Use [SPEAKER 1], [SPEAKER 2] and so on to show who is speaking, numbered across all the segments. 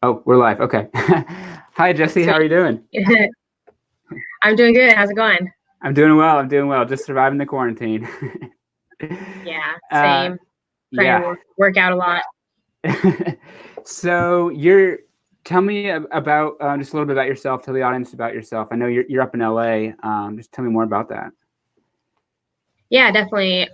[SPEAKER 1] Oh, we're live. Okay. Hi, Jessie. How are you doing?
[SPEAKER 2] I'm doing good. How's it going?
[SPEAKER 1] I'm doing well. I'm doing well. Just surviving the quarantine.
[SPEAKER 2] Yeah,
[SPEAKER 1] uh,
[SPEAKER 2] same. Trying
[SPEAKER 1] yeah.
[SPEAKER 2] to work out a lot.
[SPEAKER 1] So tell me about just a little bit about yourself. Tell the audience about yourself. I know you're up in LA. Just tell me more about that.
[SPEAKER 2] Yeah, definitely.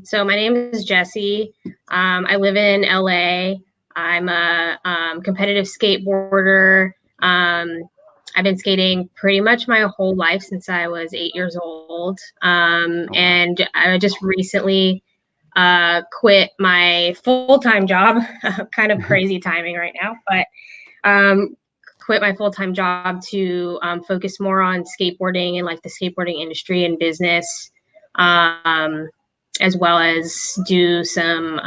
[SPEAKER 2] So my name is Jessie. I live in LA. I'm a competitive skateboarder. I've been skating pretty much my whole life since I was 8 years old.
[SPEAKER 1] Oh, wow.
[SPEAKER 2] And I just recently quit my full-time job. Kind of crazy timing right now, but quit my full-time job to focus more on skateboarding and like the skateboarding industry and business, as well as do some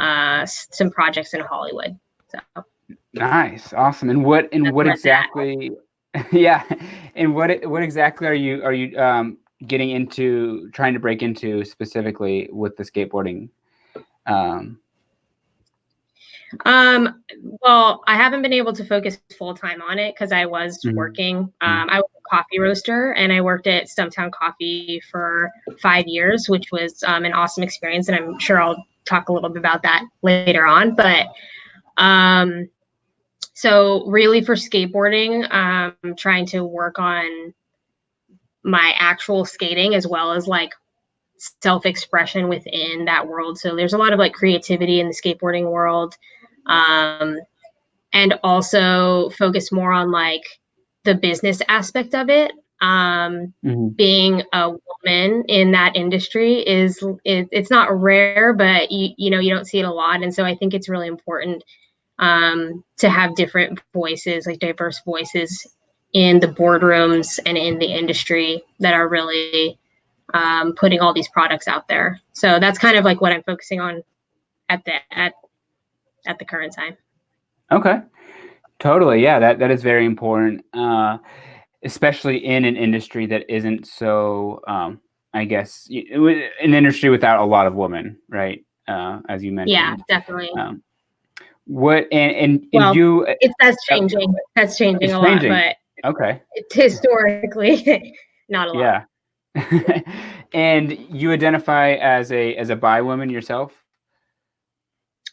[SPEAKER 2] projects in Hollywood. So
[SPEAKER 1] Nice, awesome. And what exactly? Yeah. And what exactly are you getting into, trying to break into specifically with the skateboarding?
[SPEAKER 2] Well, I haven't been able to focus full time on it because I was working. I was a coffee roaster and I worked at Stumptown Coffee for 5 years, which was an awesome experience. And I'm sure I'll talk a little bit about that later on. But so really for skateboarding, I'm trying to work on my actual skating as well as like self-expression within that world. So there's a lot of like creativity in the skateboarding world. And also focus more on like the business aspect of it. Being a woman in that industry it's not rare, but you know, you don't see it a lot. And so I think it's really important to have different voices, like diverse voices in the boardrooms and in the industry that are really putting all these products out there. So that's kind of like what I'm focusing on at the current time.
[SPEAKER 1] Okay. Totally. Yeah, that is very important, especially in an industry that isn't so, I guess, an industry without a lot of women, right? As you mentioned.
[SPEAKER 2] Yeah, definitely.
[SPEAKER 1] What and
[SPEAKER 2] well,
[SPEAKER 1] you?
[SPEAKER 2] That's changing. That's changing a lot, but
[SPEAKER 1] okay.
[SPEAKER 2] Historically, not a lot.
[SPEAKER 1] Yeah. And you identify as a bi woman yourself?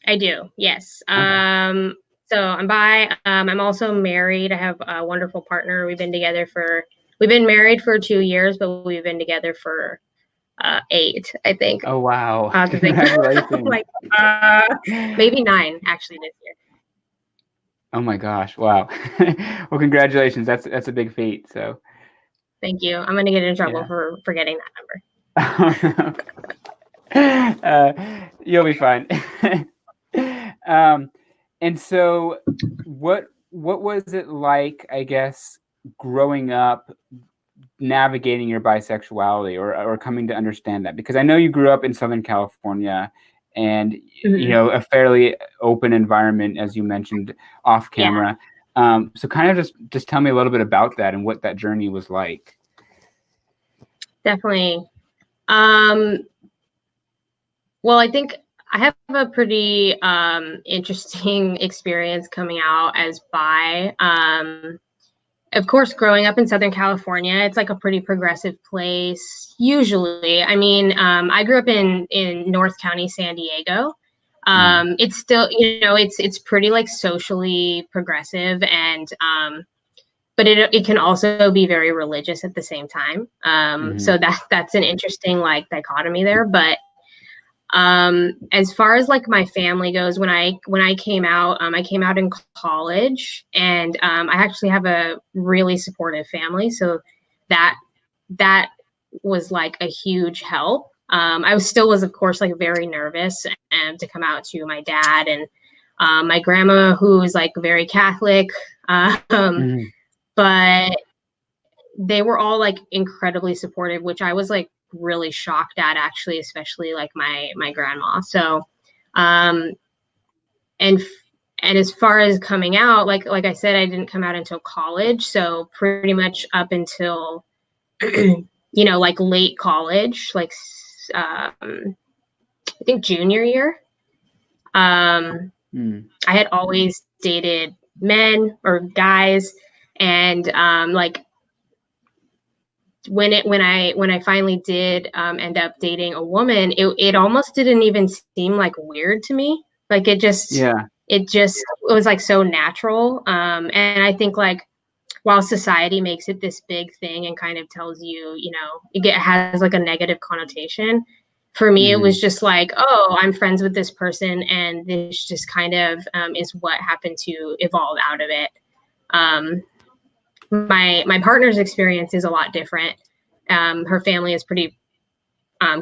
[SPEAKER 2] I do. Yes.
[SPEAKER 1] Okay.
[SPEAKER 2] So I'm bi. I'm also married. I have a wonderful partner. We've been married for 2 years, but we've been together for 8, I think.
[SPEAKER 1] Oh wow!
[SPEAKER 2] Congratulations! Like maybe 9 actually this year.
[SPEAKER 1] Oh my gosh! Wow. Well, congratulations. That's a big feat. So.
[SPEAKER 2] Thank you. I'm gonna get in trouble for forgetting that
[SPEAKER 1] number. You'll be fine. And so, what was it like, I guess, growing up, navigating your bisexuality or coming to understand that? Because I know you grew up in Southern California, and you know, a fairly open environment, as you mentioned off camera. Yeah. So kind of just tell me a little bit about that and what that journey was like.
[SPEAKER 2] Definitely. Well, I think I have a pretty interesting experience coming out as bi. Of course, growing up in Southern California, it's like a pretty progressive place, usually. I mean, I grew up in North County, San Diego. It's still, you know, it's pretty like socially progressive, and but it can also be very religious at the same time. So that's an interesting like dichotomy there. But as far as like my family goes, when I came out, I came out in college, and I actually have a really supportive family. So that was like a huge help. I was of course like very nervous to come out to my dad and my grandma, who is like very Catholic, but they were all like incredibly supportive, which I was like really shocked at, actually, especially like my grandma. So and as far as coming out, like I said, I didn't come out until college, so pretty much up until you know, like late college, like I think junior year. I had always dated men or guys. And like when I finally did end up dating a woman, it almost didn't even seem like weird to me. Like it was like so natural. And I think like while society makes it this big thing and kind of tells you, you know, it has like a negative connotation. For me, it was just like, oh, I'm friends with this person, and this just kind of is what happened to evolve out of it. My partner's experience is a lot different. Her family is pretty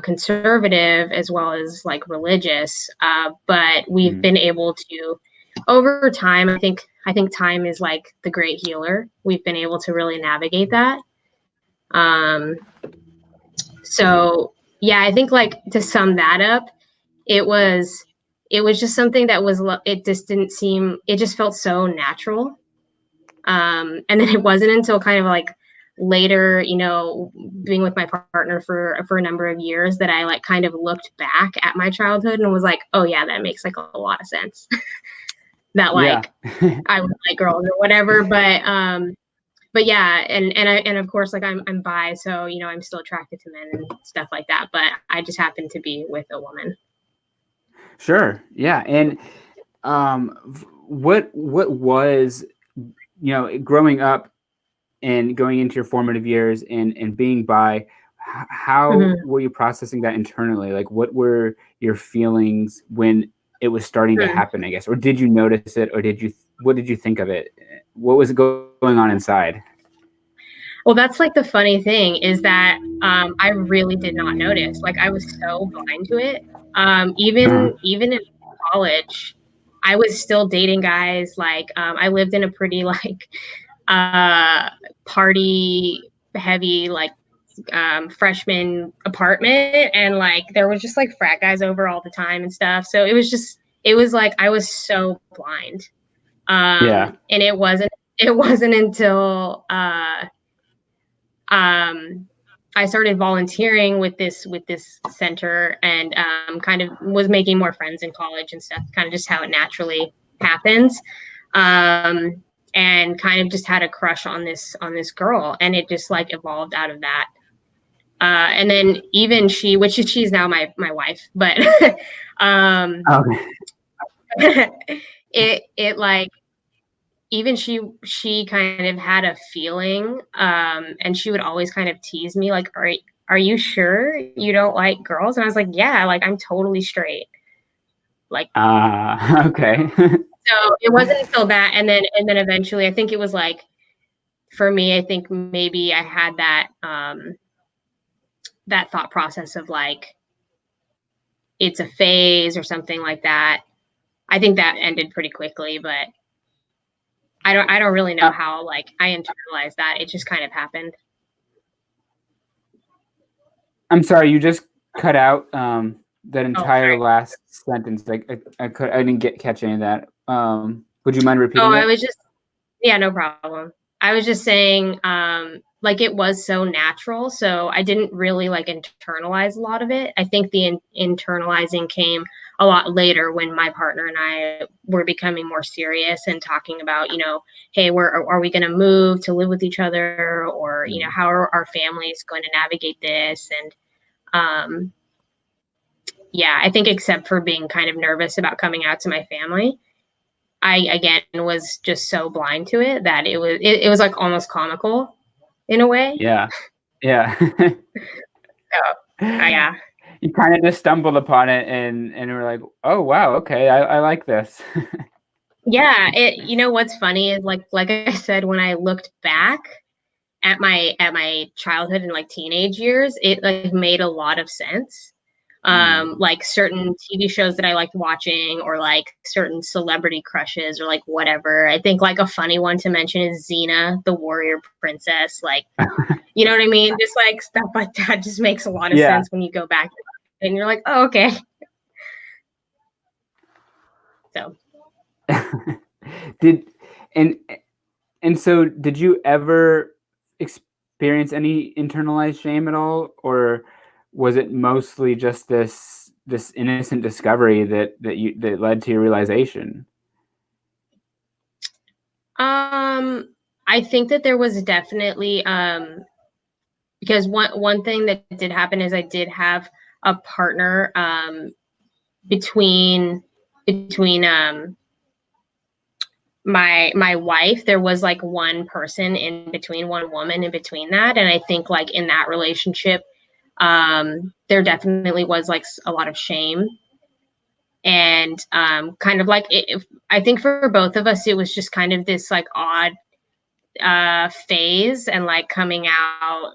[SPEAKER 2] conservative as well as like religious, but we've been able to, over time, I think time is like the great healer. We've been able to really navigate that. So yeah, I think like to sum that up, it was just something that was, it just didn't seem, it just felt so natural. And then it wasn't until kind of like later, you know, being with my partner for a number of years, that I like kind of looked back at my childhood and was like, oh yeah, that makes like a lot of sense. That like I would like girls or whatever, but yeah, and of course, like I'm bi, so you know I'm still attracted to men and stuff like that. But I just happen to be with a woman.
[SPEAKER 1] Sure. Yeah. And what was, you know, growing up and going into your formative years and being bi, how were you processing that internally? Like, what were your feelings when it was starting to happen, I guess? Or did you notice it, or what did you think of it? What was going on inside?
[SPEAKER 2] Well, that's like the funny thing is that I really did not notice. Like I was so blind to it. Even in college, I was still dating guys. Like I lived in a pretty like party heavy like freshman apartment, and like there was just like frat guys over all the time and stuff. So it was like I was so blind. And it wasn't until I started volunteering with this center, and kind of was making more friends in college and stuff, kind of just how it naturally happens. And kind of just had a crush on this girl, and it just like evolved out of that. And then even she's now my wife, but it like even she kind of had a feeling, and she would always kind of tease me like, are you sure you don't like girls? And I was like, yeah, like I'm totally straight. Like
[SPEAKER 1] okay.
[SPEAKER 2] So it wasn't until that, and then eventually, I think it was like, for me, I think maybe I had that that thought process of like it's a phase or something like that. I think that ended pretty quickly, but I don't really know how like I internalized that. It just kind of happened.
[SPEAKER 1] I'm sorry, you just cut out that entire last sentence. Like I didn't catch any of that. Would you mind repeating that?
[SPEAKER 2] I was just, yeah, no problem. I was just saying, like it was so natural, so I didn't really like internalize a lot of it. I think the internalizing came a lot later when my partner and I were becoming more serious and talking about, you know, hey, are we going to move to live with each other, or you know, how are our families going to navigate this? And yeah, I think except for being kind of nervous about coming out to my family, I again was just so blind to it that it was like almost comical in a way.
[SPEAKER 1] Yeah.
[SPEAKER 2] So, yeah.
[SPEAKER 1] You kind of just stumbled upon it and were like, oh wow, okay, I like this.
[SPEAKER 2] Yeah, you know what's funny is like I said, when I looked back at my childhood and like teenage years, it like made a lot of sense. Like certain TV shows that I liked watching, or like certain celebrity crushes, or like whatever. I think like a funny one to mention is Xena, the warrior princess. Like, you know what I mean? Just like stuff like that just makes a lot of sense when you go back and you're like, oh, okay. So
[SPEAKER 1] so did you ever experience any internalized shame at all, or was it mostly just this innocent discovery that led to your realization?
[SPEAKER 2] I think that there was definitely because one thing that did happen is I did have a partner between my wife. There was like one person in between, one woman in between that, and I think like in that relationship there definitely was like a lot of shame, and kind of like I think for both of us it was just kind of this like odd phase, and like coming out,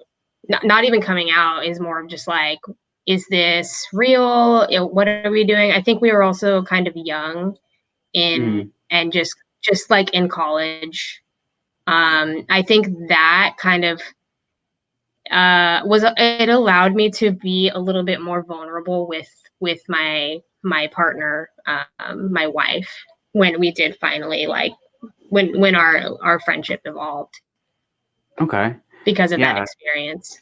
[SPEAKER 2] not even coming out, is more of just like, is this real? What are we doing? I think we were also kind of young in and just like in college. I think that kind of it allowed me to be a little bit more vulnerable with my partner, my wife, when we did finally like when our friendship evolved.
[SPEAKER 1] Okay.
[SPEAKER 2] Because of that experience.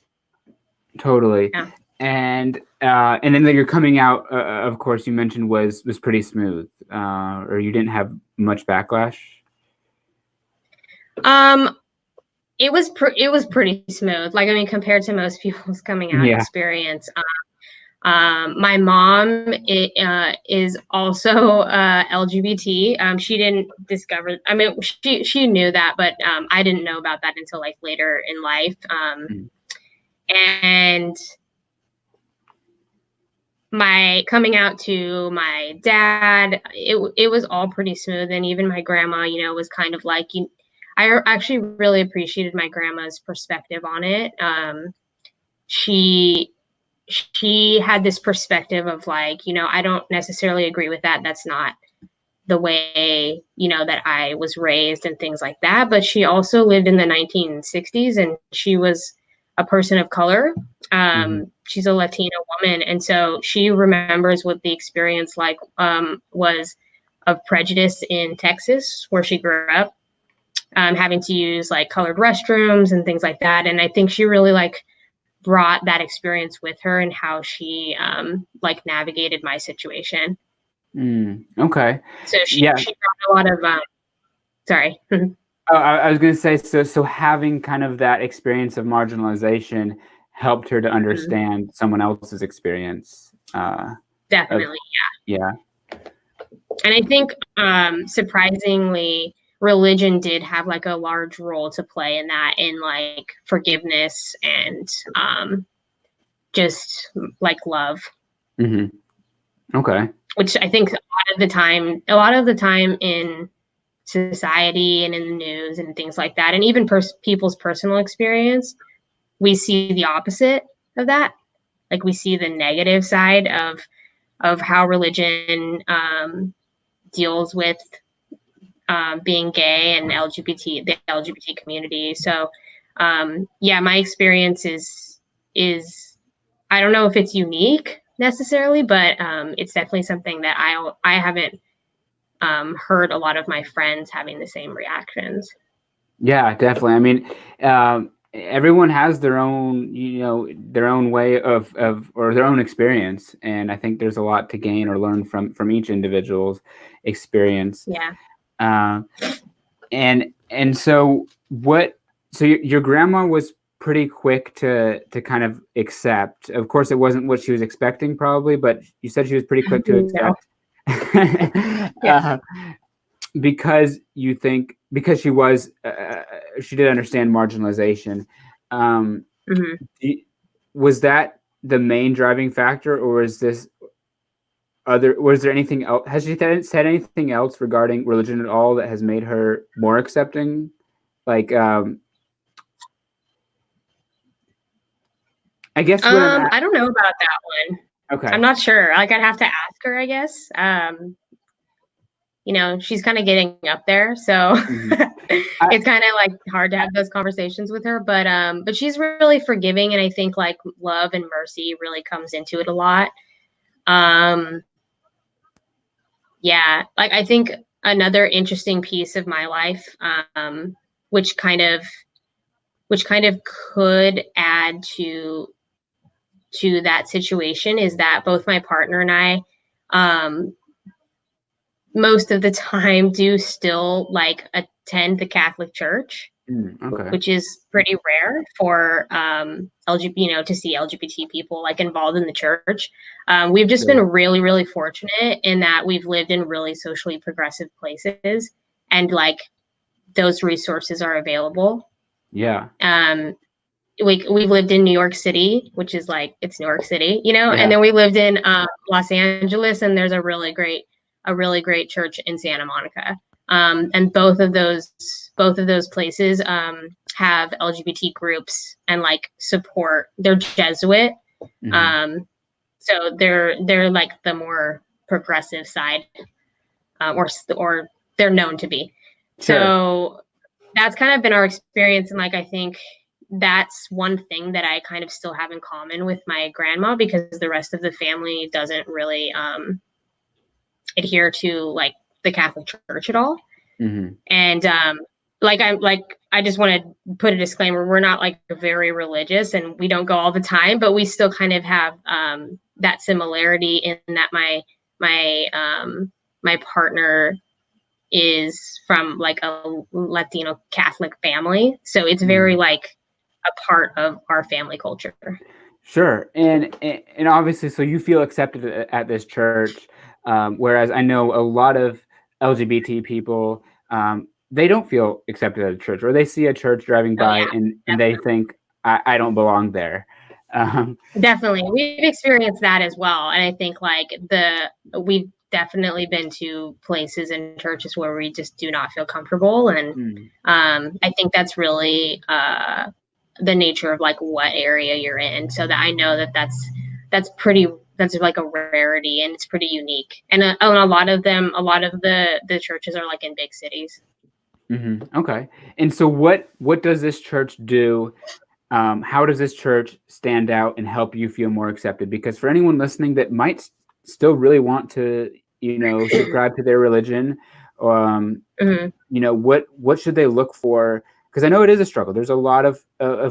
[SPEAKER 1] Totally.
[SPEAKER 2] Yeah.
[SPEAKER 1] And then your coming out, of course, you mentioned was pretty smooth, or you didn't have much backlash.
[SPEAKER 2] It was pretty smooth. Like, I mean, compared to most people's coming out experience. My mom is also LGBT. She didn't discover. I mean, she knew that, but I didn't know about that until like later in life. And my coming out to my dad, it was all pretty smooth, and even my grandma, you know, was kind of like, I actually really appreciated my grandma's perspective on it. She had this perspective of like, you know, I don't necessarily agree with that. That's not the way, you know, that I was raised and things like that. But she also lived in the 1960s, and she was a person of color. She's a Latina woman. And so she remembers what the experience like was of prejudice in Texas, where she grew up, having to use like colored restrooms and things like that. And I think she really like brought that experience with her, and how she like navigated my situation.
[SPEAKER 1] Okay.
[SPEAKER 2] So she brought a lot of sorry.
[SPEAKER 1] I was going to say, so having kind of that experience of marginalization helped her to understand someone else's experience.
[SPEAKER 2] Definitely,
[SPEAKER 1] yeah.
[SPEAKER 2] And I think surprisingly, religion did have like a large role to play in that, in like forgiveness and just like love.
[SPEAKER 1] Okay.
[SPEAKER 2] Which I think a lot of the time in society and in the news and things like that, and even people's personal experience, we see the opposite of that. Like, we see the negative side of how religion deals with being gay and the LGBT community. So my experience is I don't know if it's unique necessarily, but it's definitely something that I haven't heard a lot of my friends having the same reactions.
[SPEAKER 1] Yeah, definitely. I mean, everyone has their own, you know, their own way of or their own experience, and I think there's a lot to gain or learn from each individual's experience.
[SPEAKER 2] Yeah.
[SPEAKER 1] And so what? So your grandma was pretty quick to kind of accept. Of course, it wasn't what she was expecting, probably, but you said she was pretty quick to accept. Because you think, because she was she did understand marginalization. Was that the main driving factor, or was there anything else? Has she said anything else regarding religion at all that has made her more accepting? Like, I guess
[SPEAKER 2] I don't know about that one.
[SPEAKER 1] Okay.
[SPEAKER 2] I'm not sure. Like, I'd have to ask her, I guess. You know, she's kind of getting up there, so it's kind of like hard to have those conversations with her. But she's really forgiving, and I think like love and mercy really comes into it a lot. Yeah, like I think another interesting piece of my life, which kind of could add to that situation, is that both my partner and I most of the time do still like attend the Catholic Church,
[SPEAKER 1] Okay.
[SPEAKER 2] which is pretty rare for LGBT, to see LGBT people like involved in the church. We've just been really, really fortunate in that we've lived in really socially progressive places, and like those resources are available.
[SPEAKER 1] Yeah.
[SPEAKER 2] We've lived in New York City, which is like, it's New York City,
[SPEAKER 1] Yeah.
[SPEAKER 2] and then we lived in Los Angeles, and there's a really great church in Santa Monica. And both of those places have LGBT groups and like support. They're Jesuit, so they're like the more progressive side, or they're known to be.
[SPEAKER 1] Sure.
[SPEAKER 2] So that's kind of been our experience, and like I think that's one thing that I kind of still have in common with my grandma, because the rest of the family doesn't really adhere to like the Catholic Church at all. And I just want to put a disclaimer: we're not like very religious, and we don't go all the time, but we still kind of have that similarity in that my partner is from like a Latino Catholic family, so it's very like a part of our family culture.
[SPEAKER 1] Sure. And obviously, so you feel accepted at this church, whereas I know a lot of LGBT people, they don't feel accepted at a church, or they see a church driving by and they think, I don't belong there.
[SPEAKER 2] Definitely. We've experienced that as well. And I think like we've definitely been to places and churches where we just do not feel comfortable. And I think that's really the nature of like what area you're in, so that I know that that's like a rarity, and it's pretty unique. And a lot of the churches are like in big cities.
[SPEAKER 1] Okay. And so what does this church do? How does this church stand out and help you feel more accepted? Because for anyone listening that might still really want to, subscribe to their religion, what should they look for? Because I know it is a struggle. There's a lot of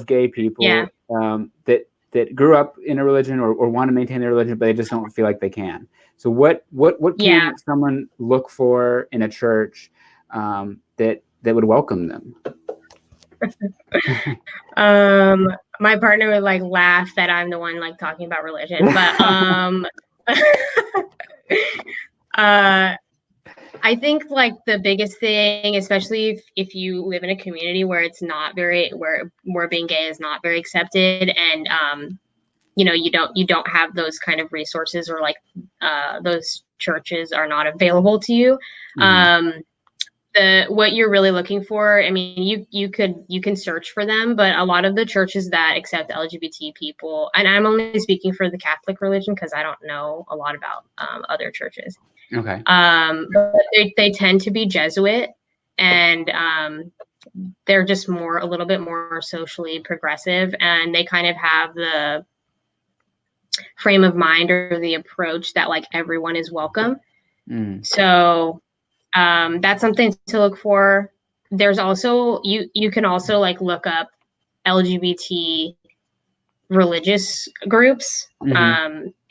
[SPEAKER 1] gay people that grew up in a religion or want to maintain their religion, but they just don't feel like they can. So what can someone look for in a church that would welcome them?
[SPEAKER 2] My partner would like laugh that I'm the one like talking about religion, but I think like the biggest thing, especially if you live in a community where it's not where being gay is not very accepted, and you don't have those kind of resources, or like those churches are not available to you. What you're really looking for, I mean, you can search for them, but a lot of the churches that accept LGBT people, and I'm only speaking for the Catholic religion because I don't know a lot about other churches.
[SPEAKER 1] Okay.
[SPEAKER 2] But they tend to be Jesuit, and they're just a little bit more socially progressive, and they kind of have the frame of mind or the approach that like everyone is welcome. So that's something to look for. There's also you can also like look up LGBT religious groups.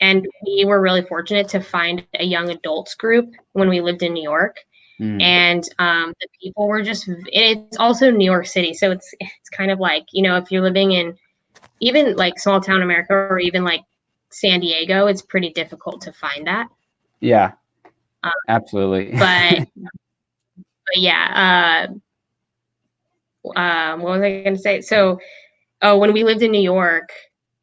[SPEAKER 2] And we were really fortunate to find a young adults group when we lived in New York. And the people were it's also New York City, so it's kind of like, if you're living in even like small town America, or even like San Diego, it's pretty difficult to find that.
[SPEAKER 1] Yeah, absolutely.
[SPEAKER 2] But yeah, what was I going to say? So, when we lived in New York,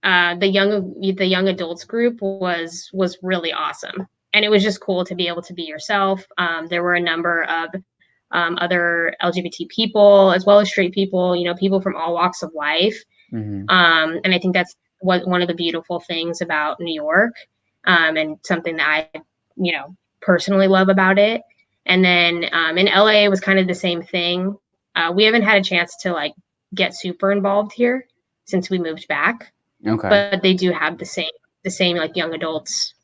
[SPEAKER 2] the young adults group was really awesome, and it was just cool to be able to be yourself. There were a number of other LGBT people, as well as straight people, people from all walks of life. And I think that's one of the beautiful things about New York, and something that I, personally love about it. And then in LA, it was kind of the same thing. We haven't had a chance to like get super involved here since we moved back.
[SPEAKER 1] Okay.
[SPEAKER 2] But they do have the same like young adults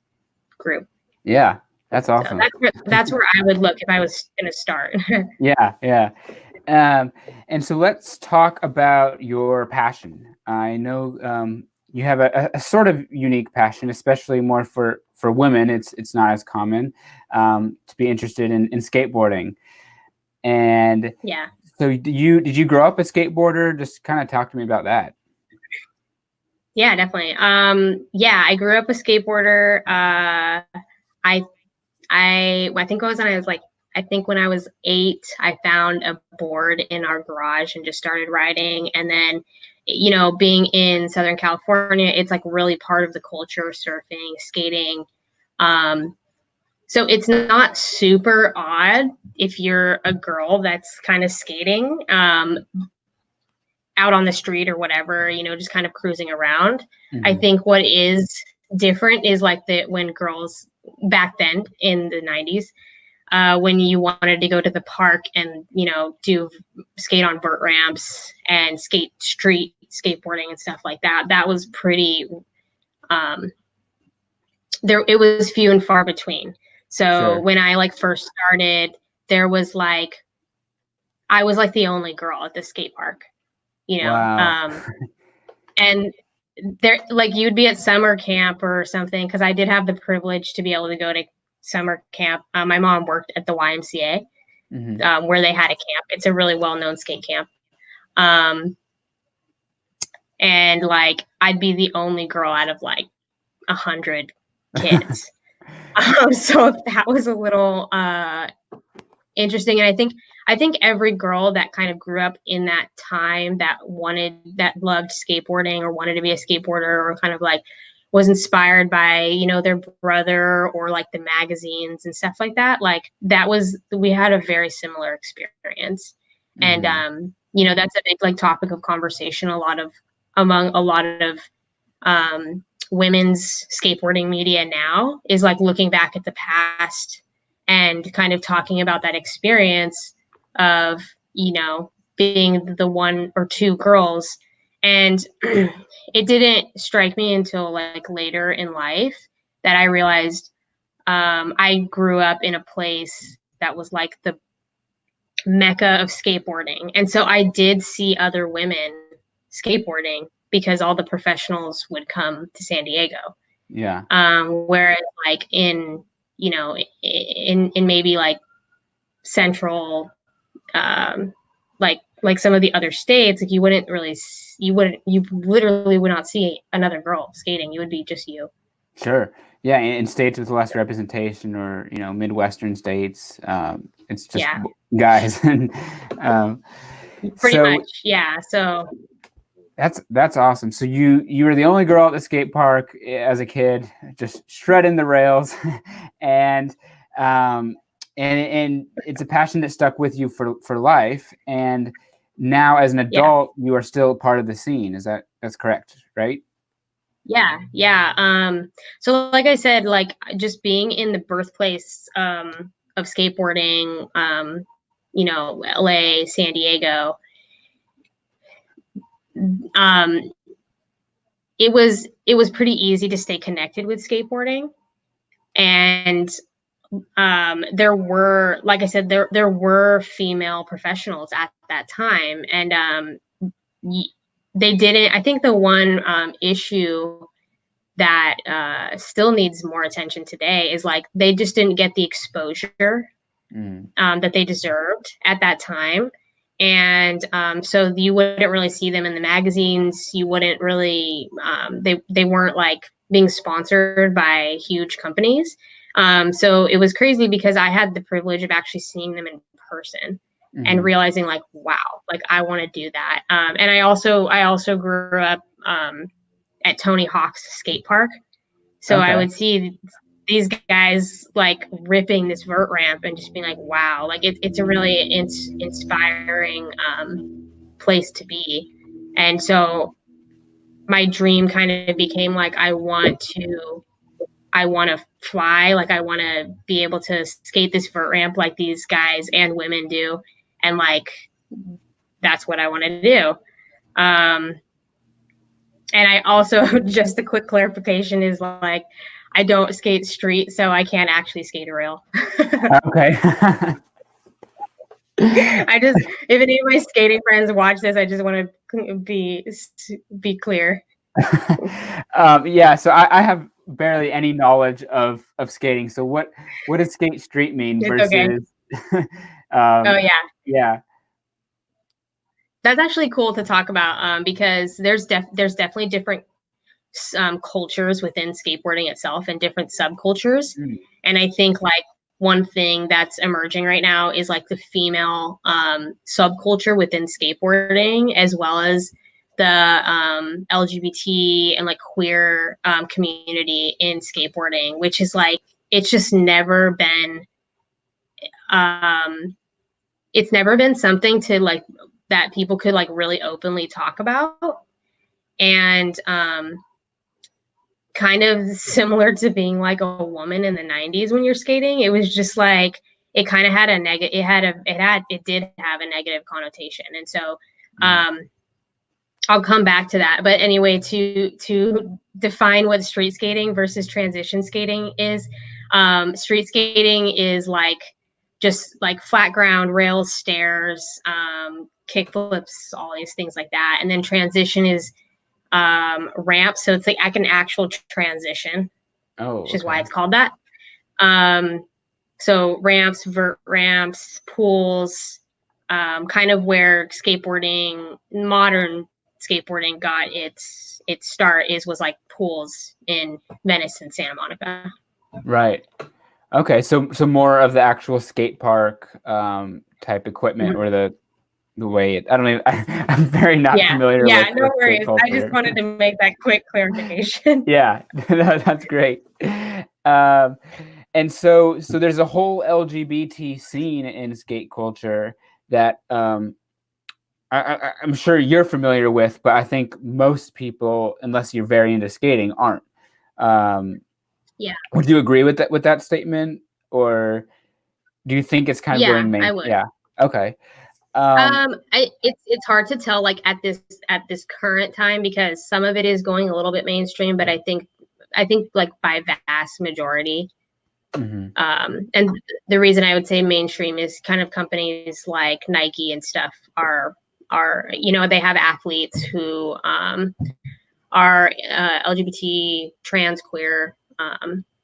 [SPEAKER 2] group.
[SPEAKER 1] Yeah, that's awesome.
[SPEAKER 2] So that's where I would look if I was going to start.
[SPEAKER 1] Yeah. And so let's talk about your passion. I know you have a sort of unique passion, especially more for women. It's not as common. to be interested in skateboarding. And
[SPEAKER 2] Yeah.
[SPEAKER 1] so did you grow up a skateboarder? Just kind of talk to me about that.
[SPEAKER 2] Yeah, definitely. Yeah, I grew up a skateboarder. I think I think when I was 8, I found a board in our garage and just started riding. And then, you know, being in Southern California, it's like really part of the culture, surfing, skating. So it's not super odd if you're a girl that's kind of skating out on the street or whatever, you know, just kind of cruising around.
[SPEAKER 1] Mm-hmm.
[SPEAKER 2] I think what is different is like when girls back then in the 90s, when you wanted to go to the park and, you know, do skate on vert ramps and skate street skateboarding and stuff like that, that was pretty, it was few and far between. So
[SPEAKER 1] Sure.
[SPEAKER 2] when I like first started, there was like, I was like the only girl at the skate park, you know?
[SPEAKER 1] Wow.
[SPEAKER 2] And there, like, you'd be at summer camp or something, because I did have the privilege to be able to go to summer camp. My mom worked at the YMCA,
[SPEAKER 1] Mm-hmm.
[SPEAKER 2] where they had a camp. It's a really well-known skate camp. And like, I'd be the only girl out of like 100 kids. So that was a little interesting. And I think every girl that kind of grew up in that time that loved skateboarding or wanted to be a skateboarder, or kind of like was inspired by, you know, their brother or like the magazines and stuff like that. Like we had a very similar experience.
[SPEAKER 1] Mm-hmm.
[SPEAKER 2] And, you know, that's a big like topic of conversation among a lot of women's skateboarding media now, is like looking back at the past and kind of talking about that experience of, you know, being the one or two girls. And it didn't strike me until like later in life that I realized I grew up in a place that was like the mecca of skateboarding. And so I did see other women skateboarding because all the professionals would come to San Diego.
[SPEAKER 1] Yeah.
[SPEAKER 2] Whereas like in, you know, in maybe like central, like some of the other states, like you literally would not see another girl skating. It would be just you.
[SPEAKER 1] Sure. Yeah. In states with less representation, or, you know, Midwestern states, it's just guys.
[SPEAKER 2] Pretty much. Yeah. So
[SPEAKER 1] that's awesome. So you were the only girl at the skate park as a kid, just shredding the rails, and it's a passion that stuck with you for life. And now as an adult, you are still part of the scene. That's correct, right?
[SPEAKER 2] Yeah. Yeah. So like I said, like just being in the birthplace of skateboarding, you know, LA, San Diego, it was pretty easy to stay connected with skateboarding. And there were, like I said, there were female professionals at that time. And they didn't, I think the one issue that still needs more attention today is like they just didn't get the exposure that they deserved at that time. And so you wouldn't really see them in the magazines. You wouldn't really, they weren't like being sponsored by huge companies. So it was crazy because I had the privilege of actually seeing them in person and realizing like, wow, like I want to do that. And I also grew up at Tony Hawk's skate park. So I would see these guys like ripping this vert ramp and just being like, wow, like it's a really inspiring place to be. And so my dream kind of became like, I want to fly, like I want to be able to skate this vert ramp like these guys and women do. And like, that's what I want to do. And I also, just a quick clarification is like, I don't skate street, so I can't actually skate a rail.
[SPEAKER 1] Okay.
[SPEAKER 2] If any of my skating friends watch this, I just want to be clear.
[SPEAKER 1] Yeah, so I have barely any knowledge of skating. So what does skate street mean
[SPEAKER 2] It's okay.
[SPEAKER 1] versus
[SPEAKER 2] Oh yeah.
[SPEAKER 1] yeah.
[SPEAKER 2] That's actually cool to talk about because there's definitely different cultures within skateboarding itself and different subcultures.
[SPEAKER 1] Mm.
[SPEAKER 2] And I think like one thing that's emerging right now is like the female subculture within skateboarding, as well as the LGBT and like queer community in skateboarding, which is like, it's just never been, it's never been something to like, that people could like really openly talk about. And kind of similar to being like a woman in the 90s when you're skating, it was just like it kind of had a negative, it did have a negative connotation. And so I'll come back to that. But anyway, to define what street skating versus transition skating is, street skating is like just like flat ground, rails, stairs, kick flips, all these things like that. And then transition is ramp. So it's like an actual transition, which is why it's called that. So ramps, vert ramps, pools, kind of where skateboarding, modern skateboarding got its start was like pools in Venice and Santa Monica.
[SPEAKER 1] Right. Okay. So more of the actual skate park type equipment, or the way I don't even, I'm very not familiar with.
[SPEAKER 2] No worries. I just wanted to make that quick clarification.
[SPEAKER 1] Yeah, that's great. And so there's a whole LGBT scene in skate culture that I'm sure you're familiar with, but I think most people, unless you're very into skating, aren't.
[SPEAKER 2] Yeah.
[SPEAKER 1] Would you agree with that statement, or do you think it's kind of going main?
[SPEAKER 2] I would.
[SPEAKER 1] Yeah. Okay.
[SPEAKER 2] It's hard to tell like at this current time, because some of it is going a little bit mainstream, but I think like by vast majority. And the reason I would say mainstream is kind of companies like Nike and stuff are they have athletes who are LGBT, trans, queer.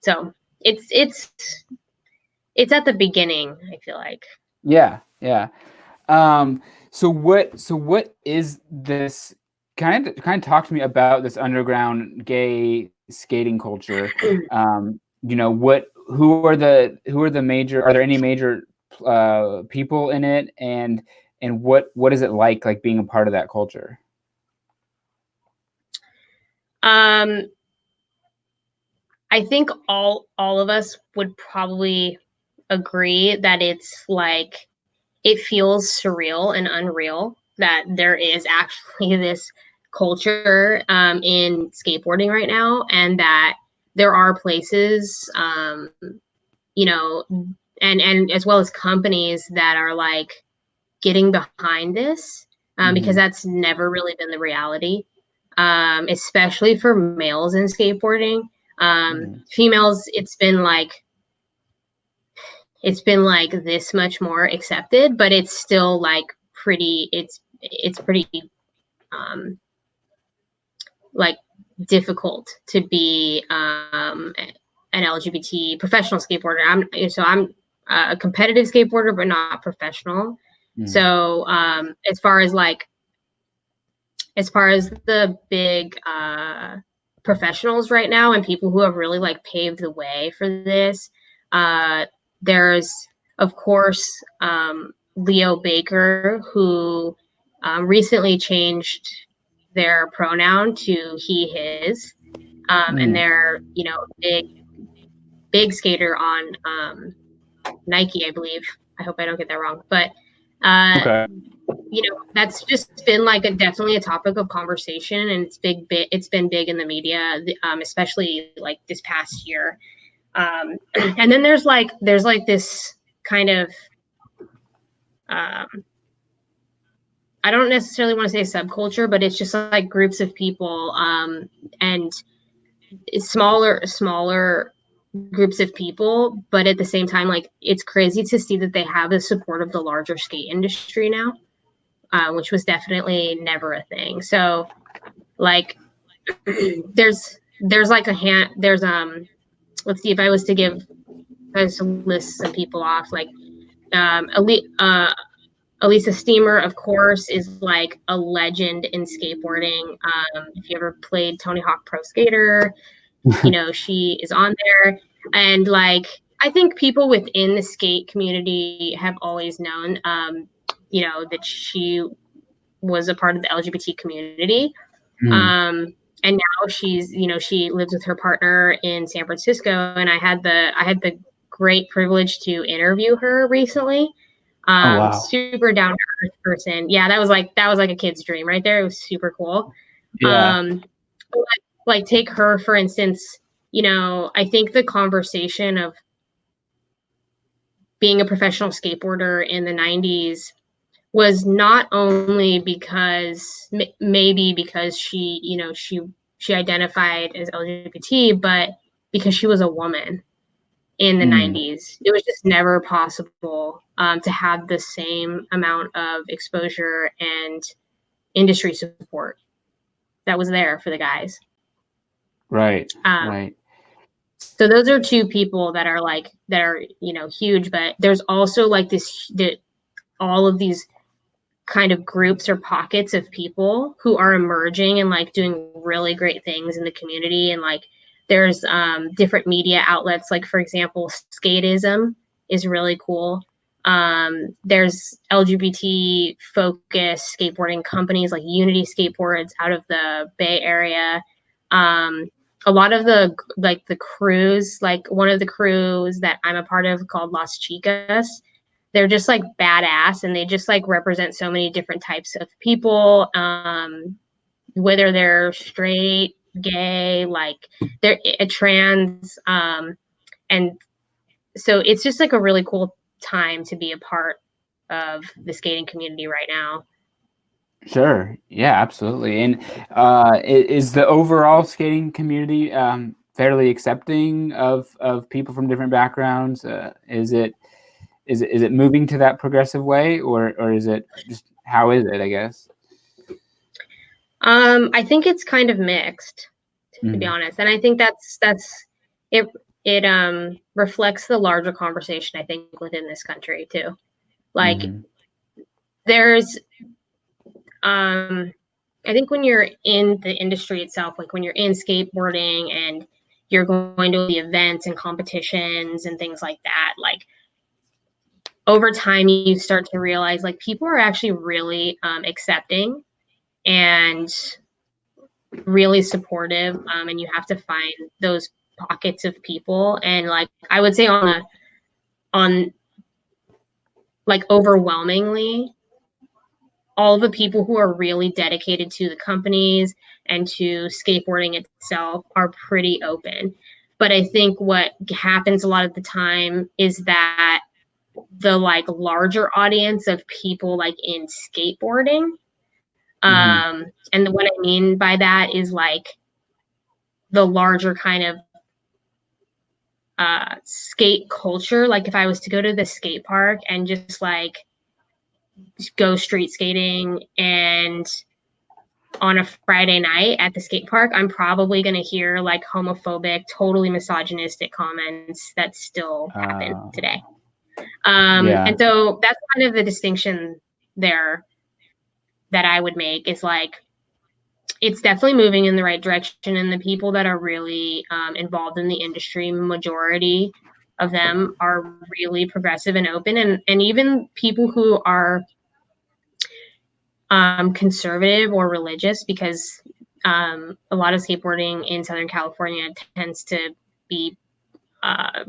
[SPEAKER 2] So it's at the beginning, I feel like.
[SPEAKER 1] Yeah. So what is this? Kind of talk to me about this underground gay skating culture. Who are the major? Are there any major people in it, and what is it like being a part of that culture?
[SPEAKER 2] I think all of us would probably agree that it's like, it feels surreal and unreal that there is actually this culture in skateboarding right now, and that there are places, and as well as companies that are like getting behind this, because that's never really been the reality, especially for males in skateboarding. Females, it's been like this much more accepted, but it's still like pretty, it's pretty like difficult to be an LGBT professional skateboarder. I'm a competitive skateboarder, but not professional. So as far as the big professionals right now and people who have really like paved the way for this, there's of course Leo Baker, who recently changed their pronoun to he, his, and they're big skater on Nike, I believe. I hope I don't get that wrong, but that's just been like definitely a topic of conversation, and it's been big in the media, especially like this past year. And then there's this kind of I don't necessarily want to say subculture, but it's just like groups of people, and smaller groups of people, but at the same time, like, it's crazy to see that they have the support of the larger skate industry now, which was definitely never a thing. So like there's there's like there's let's see, if I was to list some people off, like Elisa Steamer, of course, is like a legend in skateboarding. If you ever played Tony Hawk Pro Skater, you know, she is on there. And like, I think people within the skate community have always known, you know, that she was a part of the LGBT community. And now she's, you know, she lives with her partner in San Francisco. And I had the great privilege to interview her recently.
[SPEAKER 1] Oh, wow.
[SPEAKER 2] Super down to earth person. Yeah, that was like a kid's dream right there. It was super cool.
[SPEAKER 1] Yeah.
[SPEAKER 2] Like take her, for instance, you know, I think the conversation of being a professional skateboarder in the 90s was not only because maybe because she, you know, she identified as LGBT, but because she was a woman in the 90s. It was just never possible to have the same amount of exposure and industry support that was there for the guys.
[SPEAKER 1] Right. Right.
[SPEAKER 2] So those are two people that are like, that are, you know, huge, but there's also like all of these kind of groups or pockets of people who are emerging and like doing really great things in the community. And like, there's different media outlets, like for example, Skateism is really cool. There's LGBT focused skateboarding companies like Unity Skateboards out of the Bay Area. A lot of the crews, like one of the crews that I'm a part of called Las Chicas, they're just like badass, and they just like represent so many different types of people, whether they're straight, gay, like they're trans, and so it's just like a really cool time to be a part of the skating community right now.
[SPEAKER 1] Sure. Yeah, absolutely. And is the overall skating community fairly accepting of people from different backgrounds? Is it moving to that progressive way, or is it just, how is it, I guess?
[SPEAKER 2] I think it's kind of mixed, to be honest. And I think that's it. It reflects the larger conversation, I think, within this country too. Like there's I think when you're in the industry itself, like when you're in skateboarding and you're going to the events and competitions and things like that, like over time you start to realize like people are actually really accepting and really supportive, and you have to find those pockets of people. And like I would say on like overwhelmingly, all the people who are really dedicated to the companies and to skateboarding itself are pretty open. But I think what happens a lot of the time is that the like larger audience of people like in skateboarding, and what I mean by that is like the larger kind of skate culture. Like if I was to go to the skate park and just like go street skating, and on a Friday night at the skate park, I'm probably going to hear like homophobic, totally misogynistic comments that still happen today. And so that's kind of the distinction there that I would make, is like, it's definitely moving in the right direction. And the people that are really involved in the industry, majority of them are really progressive and open. And even people who are conservative or religious, because a lot of skateboarding in Southern California tends to be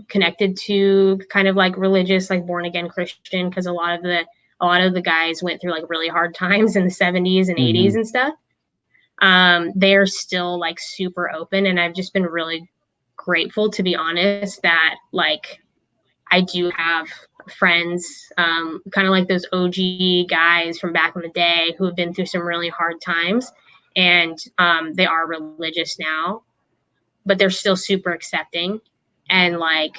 [SPEAKER 2] connected to kind of like religious, like born again Christian, because a lot of the guys went through like really hard times in the 70s and 80s and stuff. They're still like super open, and I've just been really grateful, to be honest, that like I do have friends, kind of like those OG guys from back in the day who have been through some really hard times, and they are religious now, but they're still super accepting. And like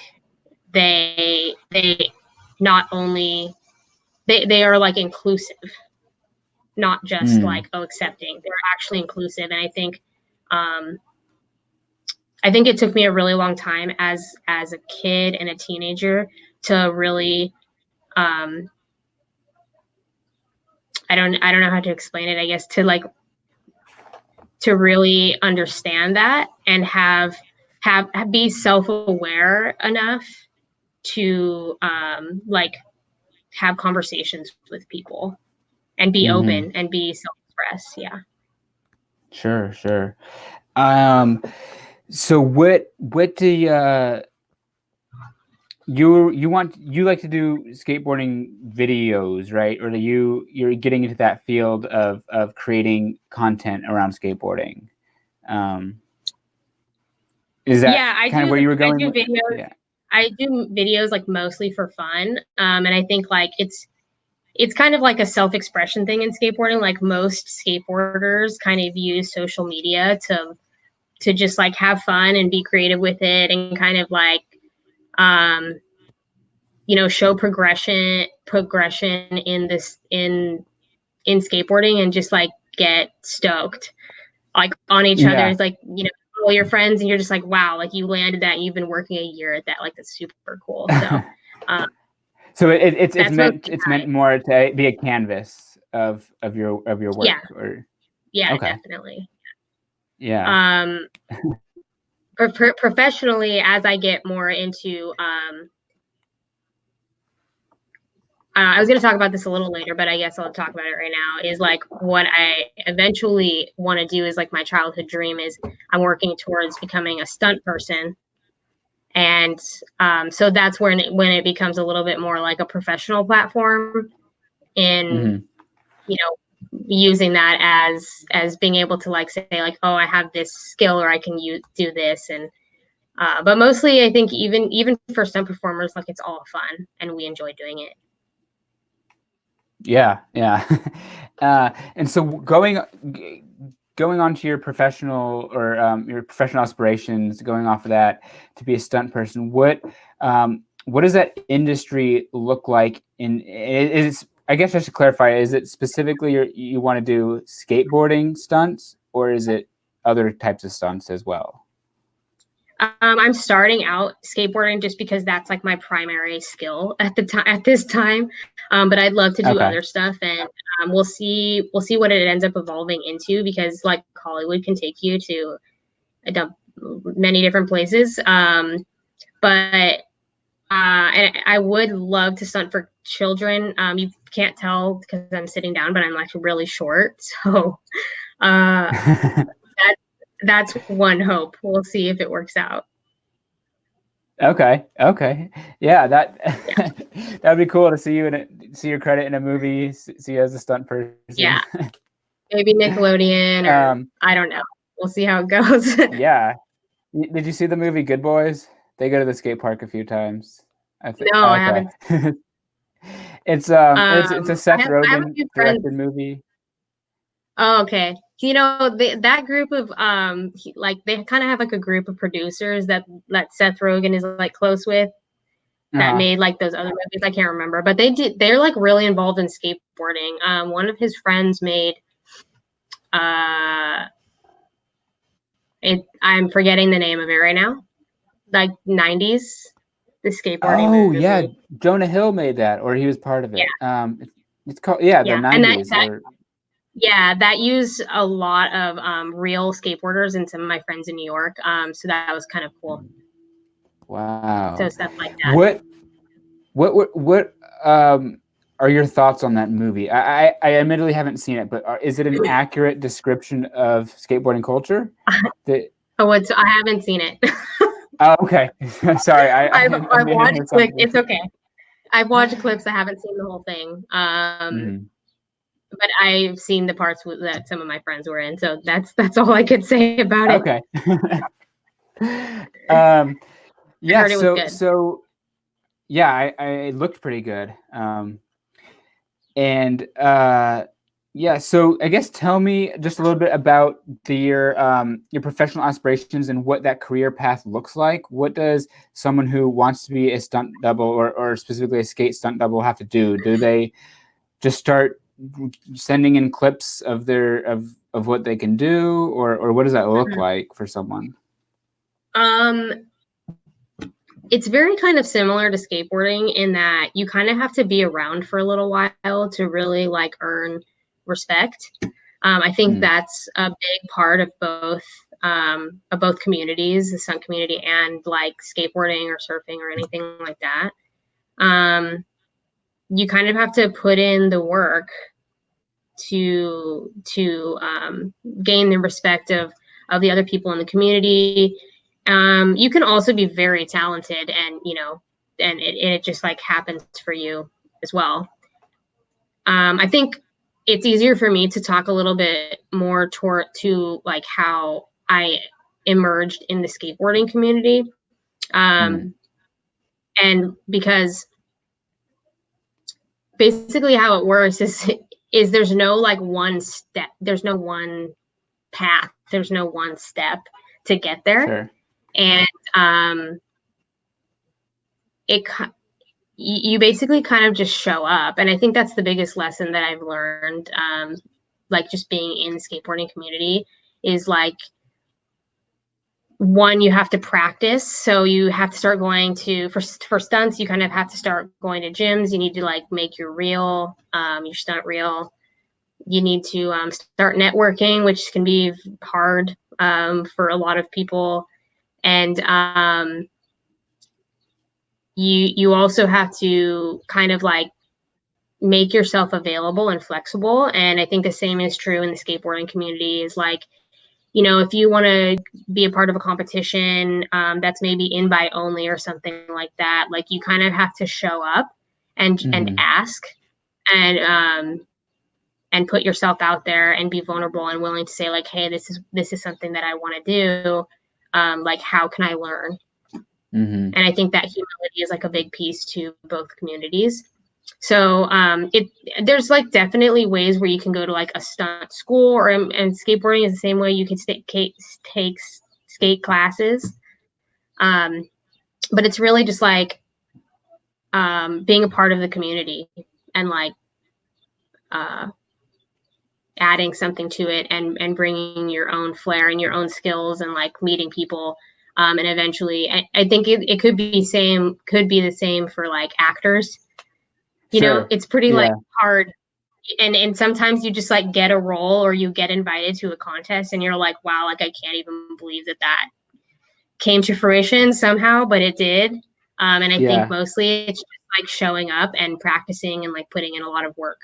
[SPEAKER 2] they not only they are like inclusive, not just like accepting. They're actually inclusive. And I think I think it took me a really long time as a kid and a teenager to really I don't know how to explain it, I guess, to like to really understand that and be self-aware enough to like have conversations with people and be open and be self-expressed. Yeah.
[SPEAKER 1] Sure. So what do you like to do skateboarding videos, right? Or you're getting into that field of creating content around skateboarding? Is that kind of where you were going?
[SPEAKER 2] I do videos. Yeah. I do videos like mostly for fun. And I think like it's kind of like a self-expression thing in skateboarding. Like most skateboarders kind of use social media to just like have fun and be creative with it and kind of like you know, show progression in this in skateboarding and just like get stoked like on each other's like, you know, all your friends and you're just like, wow, like you landed that and you've been working a year at that, like that's super cool. So
[SPEAKER 1] so it's meant more to be a canvas of your work.
[SPEAKER 2] Yeah.
[SPEAKER 1] Or
[SPEAKER 2] yeah, okay. Definitely. Yeah. Professionally, as I get more into I was going to talk about this a little later, but I guess I'll talk about it right now, is like what I eventually want to do is like my childhood dream is I'm working towards becoming a stunt person. And so that's when it becomes a little bit more like a professional platform in, you know, using that as being able to like say like, oh, I have this skill or I can do this. And but mostly I think even for stunt performers, like it's all fun and we enjoy doing it.
[SPEAKER 1] Yeah. And so going on to your professional or your professional aspirations, going off of that to be a stunt person, what does that industry look like? I guess I should clarify, is it specifically you want to do skateboarding stunts, or is it other types of stunts as well?
[SPEAKER 2] I'm starting out skateboarding just because that's like my primary skill at this time. But I'd love to do other stuff, and we'll see what it ends up evolving into, because like Hollywood can take you to many different places. But and I would love to stunt for children. You can't tell because I'm sitting down, but I'm like really short, so that's one hope. We'll see if it works out.
[SPEAKER 1] Okay. Yeah, that'd be cool to see you see your credit in a movie, see you as a stunt person.
[SPEAKER 2] Yeah. Maybe Nickelodeon or I don't know. We'll see how it goes.
[SPEAKER 1] Yeah. Did you see the movie Good Boys? They go to the skate park a few times.
[SPEAKER 2] No, I haven't.
[SPEAKER 1] It's a Seth Rogen directed movie.
[SPEAKER 2] Oh, okay. You know, that group of like they kind of have like a group of producers that Seth Rogen is like close with that made like those other movies. I can't remember, but they're like really involved in skateboarding. One of his friends made I'm forgetting the name of it right now. Like 90s, the skateboarding movie.
[SPEAKER 1] Yeah, Jonah Hill made that, or he was part of it. Yeah. It's called the 90s.
[SPEAKER 2] Yeah, that used a lot of real skateboarders and some of my friends in New York. So that was kind of cool.
[SPEAKER 1] Wow.
[SPEAKER 2] So stuff like that.
[SPEAKER 1] What are your thoughts on that movie? I admittedly haven't seen it, but is it an accurate description of skateboarding culture?
[SPEAKER 2] I haven't seen it.
[SPEAKER 1] Oh, okay. Sorry,
[SPEAKER 2] I've watched clips. It's okay. I've watched clips. I haven't seen the whole thing. But I've seen the parts that some of my friends were in, so that's all I could say about it.
[SPEAKER 1] Okay. Yeah. So yeah, I looked pretty good. Yeah. So I guess tell me just a little bit about your professional aspirations and what that career path looks like. What does someone who wants to be a stunt double or specifically a skate stunt double have to do? Do they just start sending in clips of what they can do, or what does that look like for someone?
[SPEAKER 2] Um, it's very kind of similar to skateboarding in that you kind of have to be around for a little while to really like earn respect. I think that's a big part of both communities, the stunt community and like skateboarding or surfing or anything like that. You kind of have to put in the work to gain the respect of the other people in the community. You can also be very talented, and and it just like happens for you as well. I think it's easier for me to talk a little bit more to like how I emerged in the skateboarding community, and because basically how it works is there's no like one step, there's no one path, there's no one step to get there.
[SPEAKER 1] Sure.
[SPEAKER 2] And you basically kind of just show up, and I think that's the biggest lesson that I've learned, like just being in the skateboarding community, is like, one, you have to practice. So you have to start going to, for stunts, you kind of have to start going to gyms. You need to like make your reel, your stunt reel. You need to start networking, which can be hard for a lot of people. And you also have to kind of like make yourself available and flexible. And I think the same is true in the skateboarding community, is like, if you want to be a part of a competition that's maybe invite only or something like that, like you kind of have to show up and ask and put yourself out there and be vulnerable and willing to say like, hey, this is something that I want to do. Like, how can I learn? And I think that humility is like a big piece to both communities. So there's like definitely ways where you can go to like a stunt school, and skateboarding is the same way. You can take skate classes, but it's really just like being a part of the community and like adding something to it and bringing your own flair and your own skills and like meeting people. And eventually, I think it could be the same for like actors.
[SPEAKER 1] Sure.
[SPEAKER 2] It's pretty like hard. And sometimes you just like get a role or you get invited to a contest and you're like, wow, like I can't even believe that came to fruition somehow, but it did. And I think mostly it's just like showing up and practicing and like putting in a lot of work.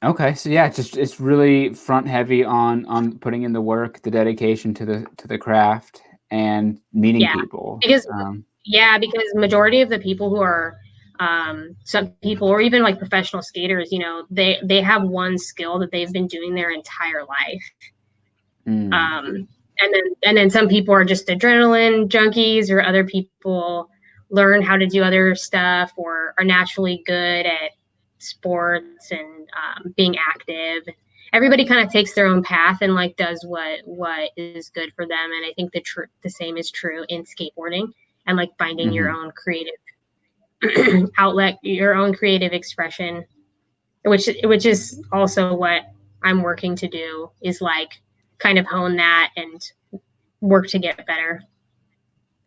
[SPEAKER 1] Okay, so yeah, it's really front heavy on putting in the work, the dedication to the craft, and meeting people.
[SPEAKER 2] Because majority of the people who are some people, or even like professional skaters, they have one skill that they've been doing their entire life. And then some people are just adrenaline junkies, or other people learn how to do other stuff or are naturally good at sports and being active. Everybody kind of takes their own path and like does what is good for them. And I think the same is true in skateboarding, and like finding your own creative outlet, your own creative expression, which is also what I'm working to do, is like kind of hone that and work to get better.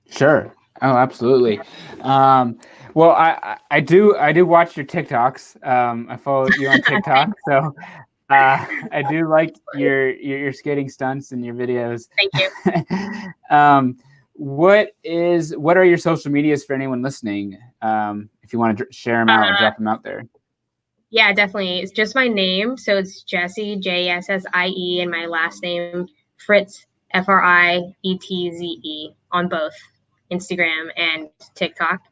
[SPEAKER 1] Sure. Oh, absolutely. Well, I do watch your TikToks. I follow you on TikTok, so I do like your skating stunts and your videos.
[SPEAKER 2] Thank you.
[SPEAKER 1] What are your social medias for anyone listening? If you want to share them out or drop them out there.
[SPEAKER 2] Yeah, definitely. It's just my name. So it's Jessie, Jessie, and my last name, Frietze, Frietze, on both Instagram and TikTok.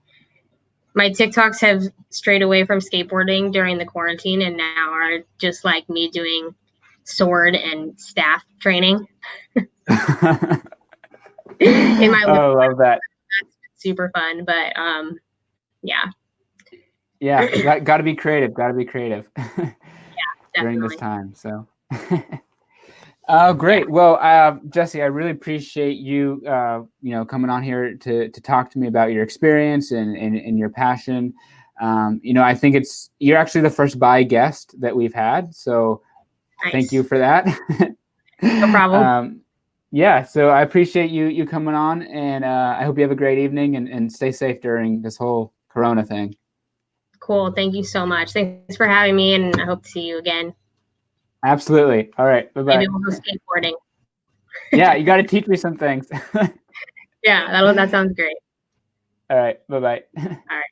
[SPEAKER 2] My TikToks have strayed away from skateboarding during the quarantine and now are just like me doing sword and staff training. In my
[SPEAKER 1] I love that.
[SPEAKER 2] That's super fun, but yeah.
[SPEAKER 1] Yeah, got to be creative.
[SPEAKER 2] Yeah,
[SPEAKER 1] during this time. So, great. Well, Jessie, I really appreciate you, coming on here to talk to me about your experience and your passion. I think you're actually the first bi guest that we've had. So,
[SPEAKER 2] nice.
[SPEAKER 1] Thank you for that.
[SPEAKER 2] No problem.
[SPEAKER 1] Yeah, so I appreciate you coming on, and I hope you have a great evening and stay safe during this whole Corona thing.
[SPEAKER 2] Cool. Thank you so much. Thanks for having me, and I hope to see you again.
[SPEAKER 1] Absolutely. All right. Bye-bye.
[SPEAKER 2] Maybe we'll go skateboarding.
[SPEAKER 1] Yeah, you got to teach me some things.
[SPEAKER 2] Yeah, that sounds great.
[SPEAKER 1] All right. Bye-bye.
[SPEAKER 2] All right.